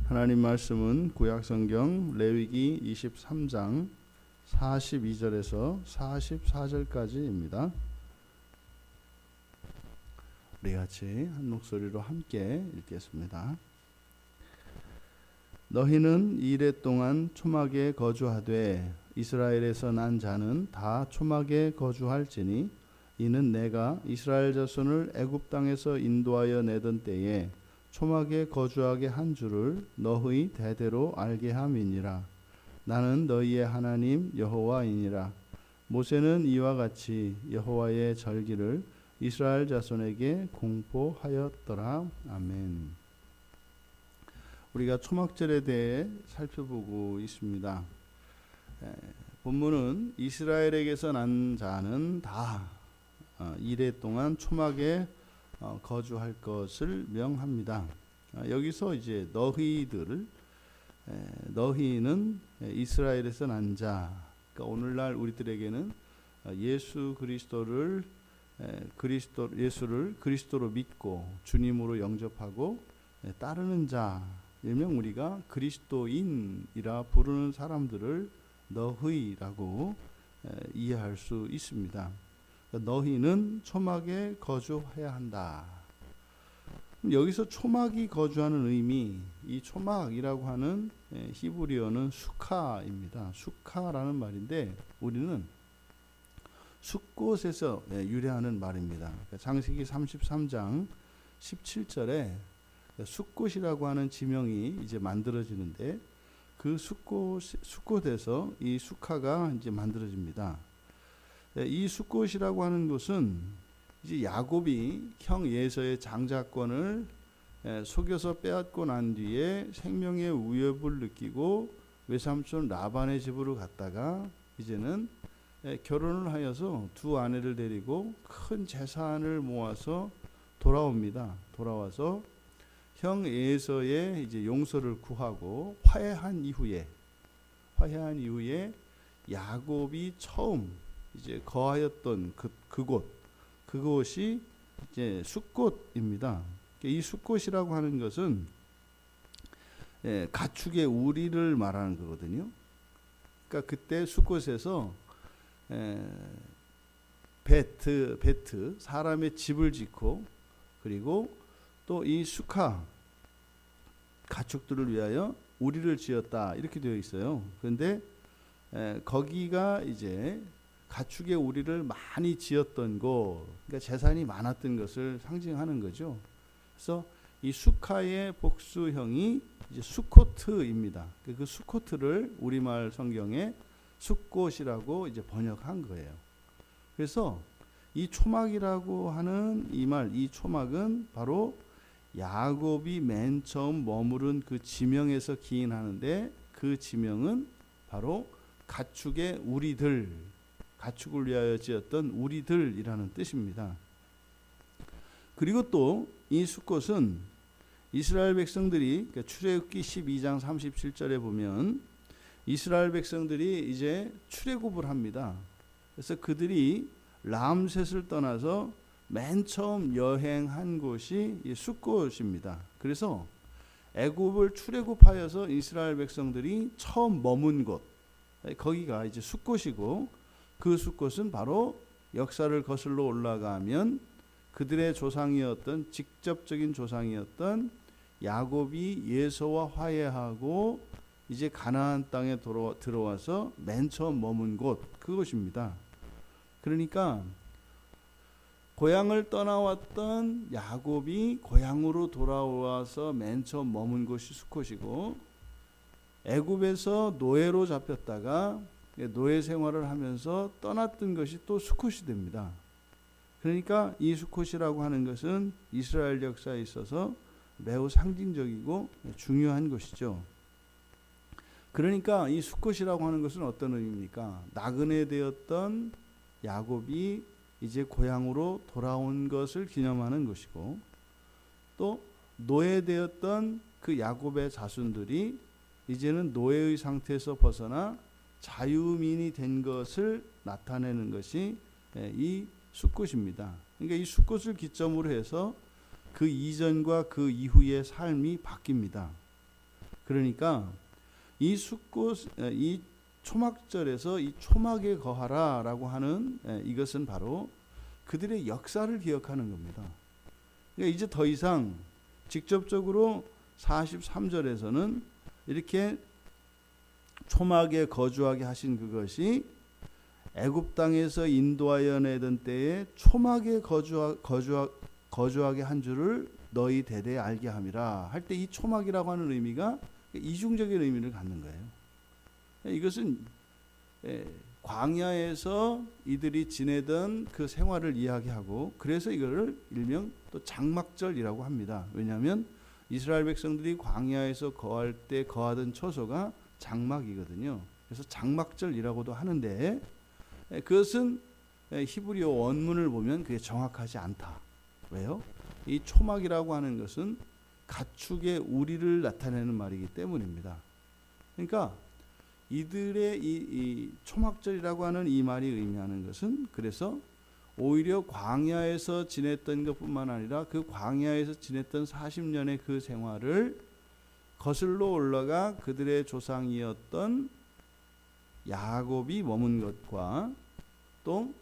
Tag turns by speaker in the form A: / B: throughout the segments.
A: 하나님 말씀은 구약성경 레위기 23장 42절에서 44절까지입니다. 우리 같이 한 목소리로 함께 읽겠습니다. 너희는 이레 동안 초막에 거주하되 이스라엘에서 난 자는 다 초막에 거주할지니 이는 내가 이스라엘 자손을 애굽 땅에서 인도하여 내던 때에 초막에 거주하게 한 줄을 너희 대대로 알게 함이니라. 나는 너희의 하나님 여호와이니라. 모세는 이와 같이 여호와의 절기를 이스라엘 자손에게 공포하였더라. 아멘. 우리가 초막절에 대해 살펴보고 있습니다. 본문은 이스라엘에게서 난 자는 다 이레 동안 초막에 거주할 것을 명합니다. 여기서 이제 너희는 이스라엘에서 난 자. 그러니까 오늘날 우리들에게는 예수를 그리스도로 믿고 주님으로 영접하고 따르는 자, 일명 우리가 그리스도인이라 부르는 사람들을 너희라고 이해할 수 있습니다. 너희는 초막에 거주해야 한다. 여기서 초막이 거주하는 의미, 이 초막이라고 하는 히브리어는 수카입니다. 수카라는 말인데 우리는 숫곳에서 유래하는 말입니다. 창세기 33장 17절에 숫곳이라고 하는 지명이 이제 만들어지는데 그 숫곳에서 이 수카가 이제 만들어집니다. 이 숫곳이라고 하는 것은 이제 야곱이 형 에서의 장자권을 속여서 빼앗고 난 뒤에 생명의 위협을 느끼고 외삼촌 라반의 집으로 갔다가 이제는 결혼을 하여서 두 아내를 데리고 큰 재산을 모아서 돌아옵니다. 돌아와서 형 에서의 이제 용서를 구하고 화해한 이후에 야곱이 처음 이제 거하였던 그곳이 이제 숫곳입니다. 이 숫곳이라고 하는 것은 가축의 우리를 말하는 거거든요. 그러니까 그때 숫곳에서 베트 사람의 집을 짓고 그리고 또 이 수카 가축들을 위하여 우리를 지었다 이렇게 되어 있어요. 그런데 거기가 이제 가축의 우리를 많이 지었던 곳, 그러니까 재산이 많았던 것을 상징하는 거죠. 그래서 이 수카의 복수형이 이제 수코트입니다. 그 수코트를 우리말 성경에 숫곳이라고 이제 번역한 거예요. 그래서 이 초막이라고 하는 이 초막은 바로 야곱이 맨 처음 머무른 그 지명에서 기인하는데 그 지명은 바로 가축의 우리들, 가축을 위하여 지었던 우리들이라는 뜻입니다. 그리고 또 이 숫곳은 이스라엘 백성들이 그러니까 출애굽기 12장 37절에 보면 이스라엘 백성들이 이제 출애굽을 합니다. 그래서 그들이 람셋을 떠나서 맨 처음 여행한 곳이 이 숫곳입니다. 그래서 애굽을 출애굽하여서 이스라엘 백성들이 처음 머문 곳, 거기가 이제 숫곳이고 그 숫곳은 바로 역사를 거슬러 올라가면 그들의 조상이었던 직접적인 조상이었던 야곱이 예서와 화해하고 이제 가나안 땅에 들어와서 맨 처음 머문 곳 그것입니다. 그러니까 고향을 떠나왔던 야곱이 고향으로 돌아와서 맨 처음 머문 곳이 숫곳이고 애굽에서 노예로 잡혔다가 노예 생활을 하면서 떠났던 것이 또 숫곳이 됩니다. 그러니까 이 숫곳이라고 하는 것은 이스라엘 역사에 있어서 매우 상징적이고 중요한 것이죠. 그러니까 이 숫곳이라고 하는 것은 어떤 의미입니까? 나그네 되었던 야곱이 이제 고향으로 돌아온 것을 기념하는 것이고 또 노예되었던 그 야곱의 자손들이 이제는 노예의 상태에서 벗어나 자유민이 된 것을 나타내는 것이 이 숫곳입니다. 그러니까 이 숫곳을 기점으로 해서 그 이전과 그 이후의 삶이 바뀝니다. 그러니까 이 초막절에서 이 초막에 거하라라고 하는 이것은 바로 그들의 역사를 기억하는 겁니다. 그러니까 이제 더 이상 직접적으로 43절에서는 이렇게 초막에 거주하게 하신 그것이 애굽 땅에서 인도하여 내던 때에 초막에 거주하게 한 줄을 너희 대대에 알게 함이라 할 때 이 초막이라고 하는 의미가 이중적인 의미를 갖는 거예요. 이것은 광야에서 이들이 지내던 그 생활을 이야기하고, 그래서 이거를 일명 또 장막절이라고 합니다. 왜냐하면 이스라엘 백성들이 광야에서 거할 때 거하던 처소가 장막이거든요. 그래서 장막절이라고도 하는데, 그것은 히브리어 원문을 보면 그게 정확하지 않다. 왜요? 이 초막이라고 하는 것은 가축의 우리를 나타내는 말이기 때문입니다. 그러니까 이들의 이 초막절이라고 하는 이 말이 의미하는 것은, 그래서 오히려 광야에서 지냈던 것뿐만 아니라 그 광야에서 지냈던 40년의 그 생활을 거슬러 올라가 그들의 조상이었던 야곱이 머문 것과 또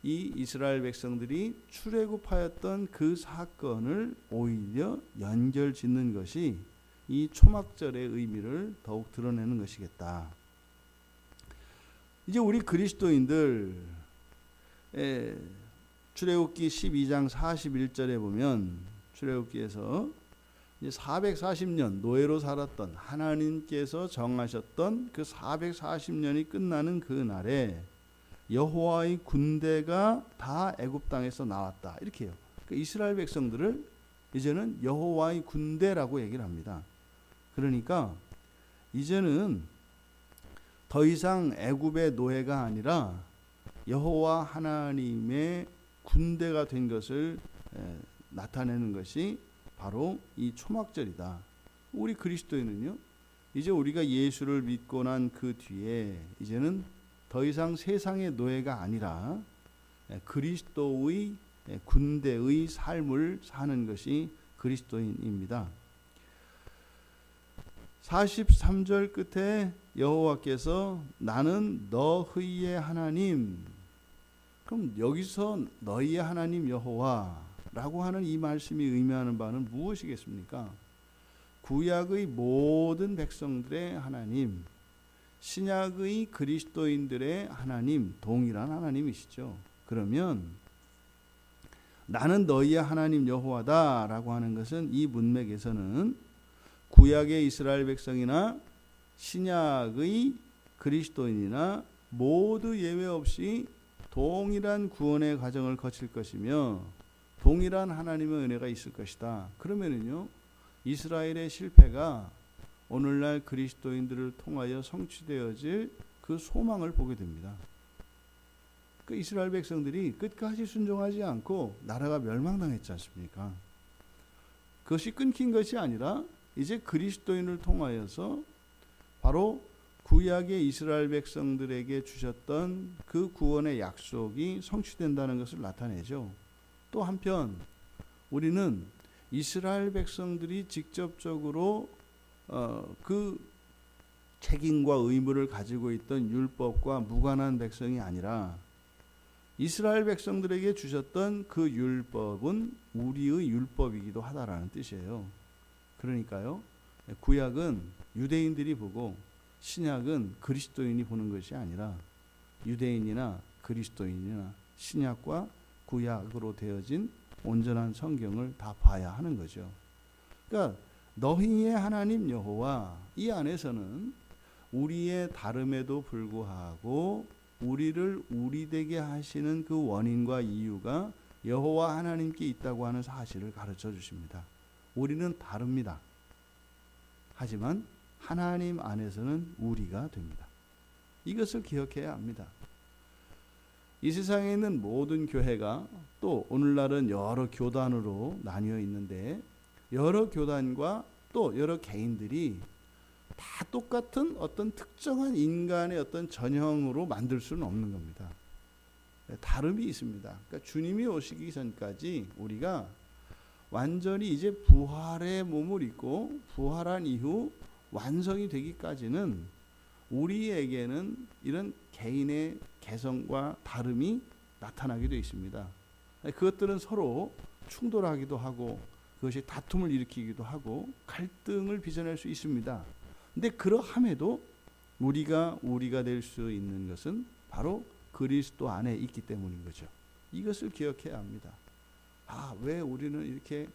A: 이 이스라엘 백성들이 출애굽하였던 그 사건을 오히려 연결 짓는 것이 이 초막절의 의미를 더욱 드러내는 것이겠다. 이제 우리 그리스도인들 출애굽기 12장 41절에 보면, 출애굽기에서 이제 440년 노예로 살았던 하나님께서 정하셨던 그 440년이 끝나는 그 날에 여호와의 군대가 다 애굽 땅에서 나왔다, 이렇게 해요. 그러니까 이스라엘 백성들을 이제는 여호와의 군대라고 얘기를 합니다. 그러니까 이제는 더 이상 애굽의 노예가 아니라 여호와 하나님의 군대가 된 것을 나타내는 것이 바로 이 초막절이다. 우리 그리스도인은요, 이제 우리가 예수를 믿고 난 그 뒤에 이제는 더 이상 세상의 노예가 아니라 그리스도의 군대의 삶을 사는 것이 그리스도인입니다. 43절 끝에 여호와께서 나는 너희의 하나님, 그럼 여기서 너희의 하나님 여호와라고 하는 이 말씀이 의미하는 바는 무엇이겠습니까? 구약의 모든 백성들의 하나님, 신약의 그리스도인들의 하나님, 동일한 하나님이시죠. 그러면 나는 너희의 하나님 여호와다라고 하는 것은 이 문맥에서는 구약의 이스라엘 백성이나 신약의 그리스도인이나 모두 예외 없이 동일한 구원의 과정을 거칠 것이며 동일한 하나님의 은혜가 있을 것이다. 그러면은요, 이스라엘의 실패가 오늘날 그리스도인들을 통하여 성취되어질 그 소망을 보게 됩니다. 그 이스라엘 백성들이 끝까지 순종하지 않고 나라가 멸망당했지 않습니까? 그것이 끊긴 것이 아니라 이제 그리스도인을 통하여서 바로 구약의 이스라엘 백성들에게 주셨던 그 구원의 약속이 성취된다는 것을 나타내죠. 또 한편 우리는 이스라엘 백성들이 직접적으로 그 책임과 의무를 가지고 있던 율법과 무관한 백성이 아니라 이스라엘 백성들에게 주셨던 그 율법은 우리의 율법이기도 하다라는 뜻이에요. 그러니까요, 구약은 유대인들이 보고 신약은 그리스도인이 보는 것이 아니라 유대인이나 그리스도인이나 신약과 구약으로 되어진 온전한 성경을 다 봐야 하는 거죠. 그러니까 너희의 하나님 여호와, 이 안에서는 우리의 다름에도 불구하고 우리를 우리되게 하시는 그 원인과 이유가 여호와 하나님께 있다고 하는 사실을 가르쳐 주십니다. 우리는 다릅니다. 하지만 하나님 안에서는 우리가 됩니다. 이것을 기억해야 합니다. 이 세상에 있는 모든 교회가, 또 오늘날은 여러 교단으로 나뉘어 있는데 여러 교단과 또 여러 개인들이 다 똑같은 어떤 특정한 인간의 어떤 전형으로 만들 수는 없는 겁니다. 다름이 있습니다. 그러니까 주님이 오시기 전까지 우리가 완전히 이제 부활의 몸을 입고 부활한 이후 완성이 되기까지는 우리에게는 이런 개인의 개성과 다름이 나타나게 되어 있습니다. 그것들은 서로 충돌하기도 하고 그것이 다툼을 일으키기도 하고 갈등을 빚어낼 수 있습니다. 근데 그러함에도 우리가 될 수 있는 것은 바로 그리스도 안에 있기 때문인 거죠. 이것을 기억해야 합니다. 왜 우리는 이렇게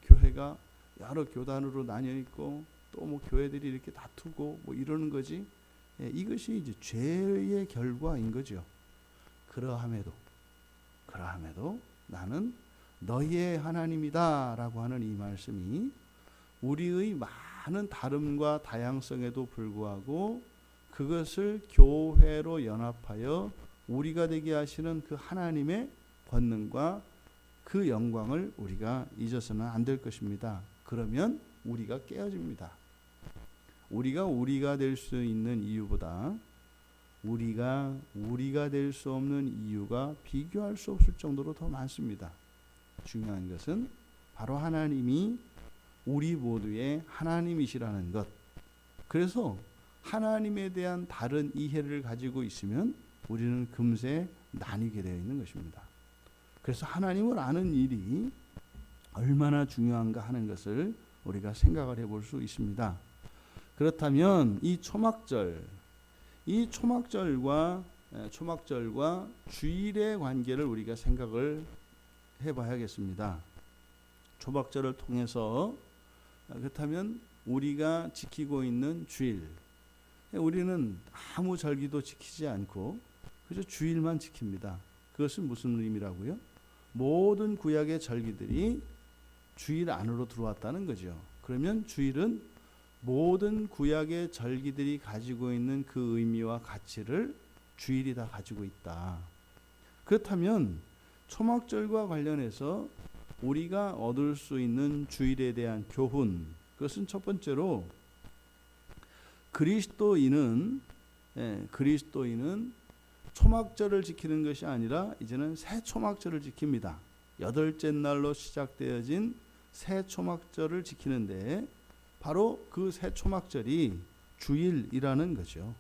A: 교회가 여러 교단으로 나뉘어 있고 또 뭐 교회들이 이렇게 다투고 뭐 이러는 거지? 이것이 이제 죄의 결과인 거죠. 그러함에도 나는 너희의 하나님이다라고 하는 이 말씀이 우리의 많은 다름과 다양성에도 불구하고 그것을 교회로 연합하여 우리가 되게 하시는 그 하나님의 권능과 그 영광을 우리가 잊어서는 안 될 것입니다. 그러면 우리가 깨어집니다. 우리가 될 수 있는 이유보다 우리가 될 수 없는 이유가 비교할 수 없을 정도로 더 많습니다. 중요한 것은 바로 하나님이 우리 모두의 하나님이시라는 것. 그래서 하나님에 대한 다른 이해를 가지고 있으면 우리는 금세 나뉘게 되어 있는 것입니다. 그래서 하나님을 아는 일이 얼마나 중요한가 하는 것을 우리가 생각을 해볼 수 있습니다. 그렇다면 이 초막절과 주일의 관계를 우리가 생각을 해봐야겠습니다. 초막절을 통해서 그렇다면 우리가 지키고 있는 주일, 우리는 아무 절기도 지키지 않고 그저 주일만 지킵니다. 그것은 무슨 의미라고요? 모든 구약의 절기들이 주일 안으로 들어왔다는 거죠. 그러면 주일은 모든 구약의 절기들이 가지고 있는 그 의미와 가치를 주일이 다 가지고 있다. 그렇다면 초막절과 관련해서 우리가 얻을 수 있는 주일에 대한 교훈, 그것은 첫 번째로 그리스도인은 초막절을 지키는 것이 아니라 이제는 새 초막절을 지킵니다. 8째 날로 시작되어진 새 초막절을 지키는데 바로 그 새 초막절이 주일이라는 거죠.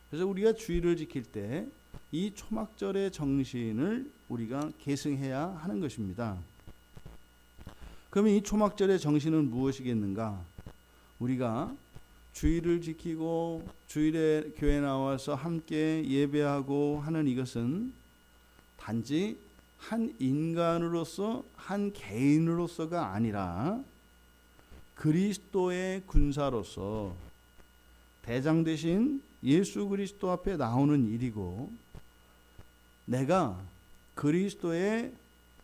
A: 그래서 우리가 주일을 지킬 때 이 초막절의 정신을 우리가 계승해야 하는 것입니다. 그러면 이 초막절의 정신은 무엇이겠는가? 우리가 주일을 지키고 주일에 교회 나와서 함께 예배하고 하는 이것은 단지 한 인간으로서 한 개인으로서가 아니라 그리스도의 군사로서 대장 되신 예수 그리스도 앞에 나오는 일이고 내가 그리스도의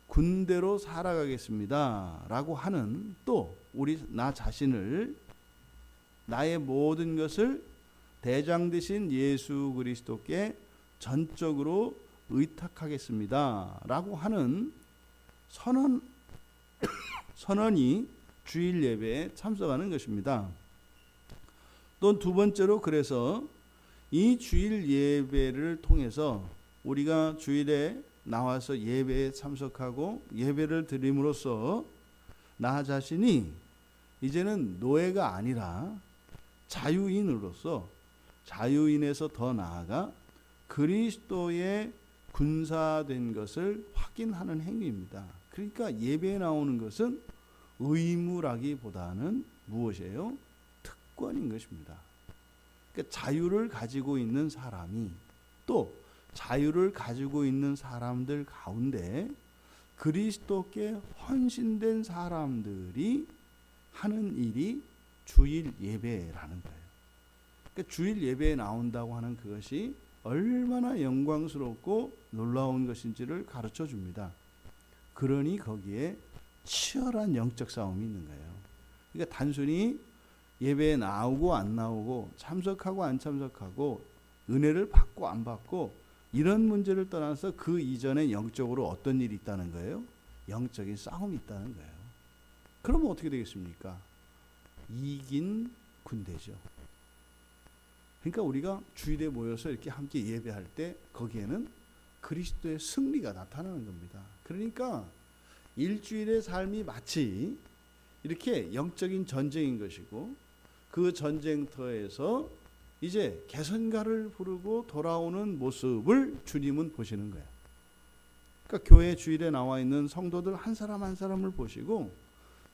A: 군대로 살아가겠습니다 라고 하는 또 나 자신을 나의 모든 것을 대장 되신 예수 그리스도께 전적으로 의탁하겠습니다 라고 하는 선언이 주일 예배에 참석하는 것입니다. 또 두 번째로 그래서 이 주일 예배를 통해서 우리가 주일에 나와서 예배에 참석하고 예배를 드림으로써 나 자신이 이제는 노예가 아니라 자유인에서 더 나아가 그리스도의 군사된 것을 확인하는 행위입니다. 그러니까 예배에 나오는 것은 의무라기보다는 무엇이에요? 특권인 것입니다. 그러니까 자유를 가지고 있는 사람이 또 자유를 가지고 있는 사람들 가운데 그리스도께 헌신된 사람들이 하는 일이 주일 예배라는 거예요. 그러니까 주일 예배에 나온다고 하는 그것이 얼마나 영광스럽고 놀라운 것인지를 가르쳐 줍니다. 그러니 거기에 치열한 영적 싸움이 있는 거예요. 그러니까 단순히 예배에 나오고 안 나오고 참석하고 안 참석하고 은혜를 받고 안 받고 이런 문제를 떠나서 그 이전에 영적으로 어떤 일이 있다는 거예요? 영적인 싸움이 있다는 거예요. 그러면 어떻게 되겠습니까? 이긴 군대죠. 그러니까 우리가 주일에 모여서 이렇게 함께 예배할 때 거기에는 그리스도의 승리가 나타나는 겁니다. 그러니까 일주일의 삶이 마치 이렇게 영적인 전쟁인 것이고 그 전쟁터에서 이제 개선가를 부르고 돌아오는 모습을 주님은 보시는 거예요. 그러니까 교회 주일에 나와 있는 성도들 한 사람 한 사람을 보시고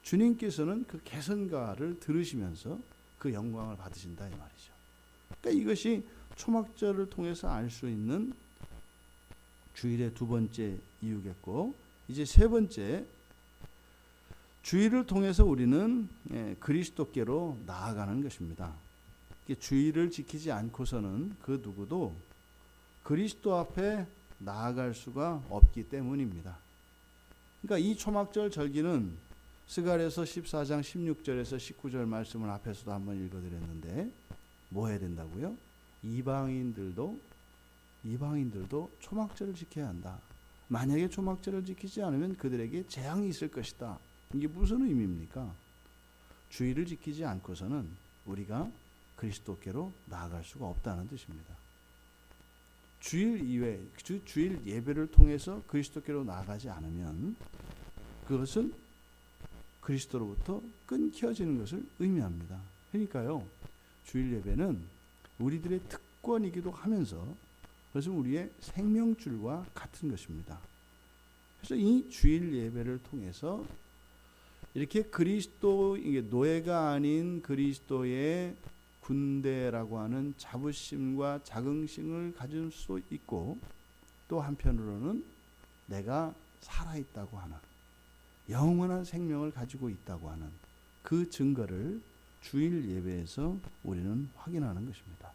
A: 주님께서는 그 개선가를 들으시면서 그 영광을 받으신다 이 말이죠. 그러니까 이것이 초막절을 통해서 알 수 있는 주일의 두 번째 이유겠고, 이제 세 번째, 주일을 통해서 우리는 그리스도께로 나아가는 것입니다. 주일을 지키지 않고서는 그 누구도 그리스도 앞에 나아갈 수가 없기 때문입니다. 그러니까 이 초막절 절기는 스가랴서 14장 16절에서 19절 말씀을 앞에서도 한번 읽어드렸는데 뭐 해야 된다고요? 이방인들도 초막절을 지켜야 한다. 만약에 초막절을 지키지 않으면 그들에게 재앙이 있을 것이다. 이게 무슨 의미입니까? 주일을 지키지 않고서는 우리가 그리스도께로 나아갈 수가 없다는 뜻입니다. 주일 이외, 주일 예배를 통해서 그리스도께로 나아가지 않으면 그것은 그리스도로부터 끊겨지는 것을 의미합니다. 그러니까요, 주일 예배는 우리들의 특권이기도 하면서 그것은 우리의 생명줄과 같은 것입니다. 그래서 이 주일 예배를 통해서 이렇게 그리스도, 이게 노예가 아닌 그리스도의 군대라고 하는 자부심과 자긍심을 가질 수 있고, 또 한편으로는 내가 살아있다고 하는 영원한 생명을 가지고 있다고 하는 그 증거를 주일 예배에서 우리는 확인하는 것입니다.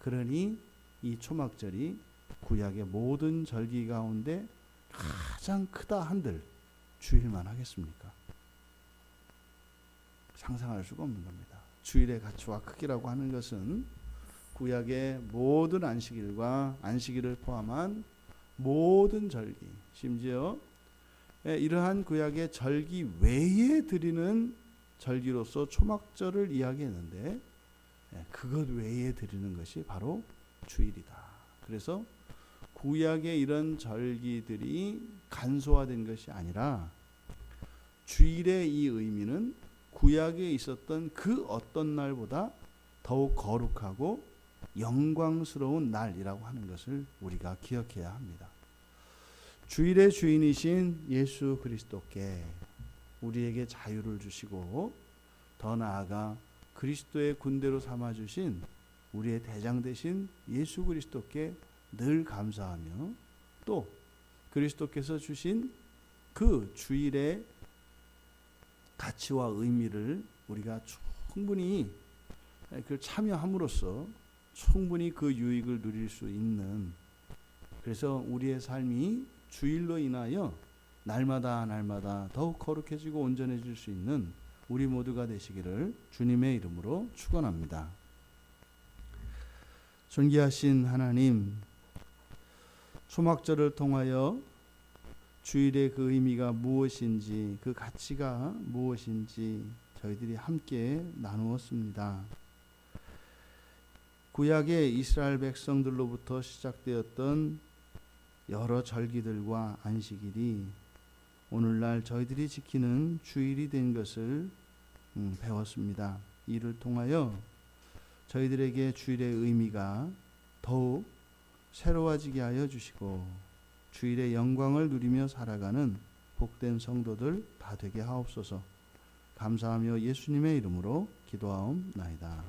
A: 그러니 이 초막절이 구약의 모든 절기 가운데 가장 크다 한들 주일만 하겠습니까? 상상할 수가 없는 겁니다. 주일의 가치와 크기라고 하는 것은 구약의 모든 안식일과 안식일을 포함한 모든 절기, 심지어 이러한 구약의 절기 외에 드리는 절기로서 초막절을 이야기했는데 그것 외에 드리는 것이 바로 주일이다. 그래서 구약의 이런 절기들이 간소화된 것이 아니라 주일의 이 의미는 구약에 있었던 그 어떤 날보다 더욱 거룩하고 영광스러운 날이라고 하는 것을 우리가 기억해야 합니다. 주일의 주인이신 예수 그리스도께 우리에게 자유를 주시고 더 나아가 그리스도의 군대로 삼아주신 우리의 대장 되신 예수 그리스도께 늘 감사하며, 또 그리스도께서 주신 그 주일의 가치와 의미를 우리가 충분히 그 참여함으로써 충분히 그 유익을 누릴 수 있는, 그래서 우리의 삶이 주일로 인하여 날마다 더욱 거룩해지고 온전해질 수 있는 우리 모두가 되시기를 주님의 이름으로 축원합니다. 존귀하신 하나님, 초막절을 통하여 주일의 그 의미가 무엇인지, 그 가치가 무엇인지 저희들이 함께 나누었습니다. 구약의 이스라엘 백성들로부터 시작되었던 여러 절기들과 안식일이 오늘날 저희들이 지키는 주일이 된 것을 배웠습니다. 이를 통하여 저희들에게 주일의 의미가 더욱 새로워지게 하여 주시고 주일의 영광을 누리며 살아가는 복된 성도들 다 되게 하옵소서. 감사하며 예수님의 이름으로 기도하옵나이다.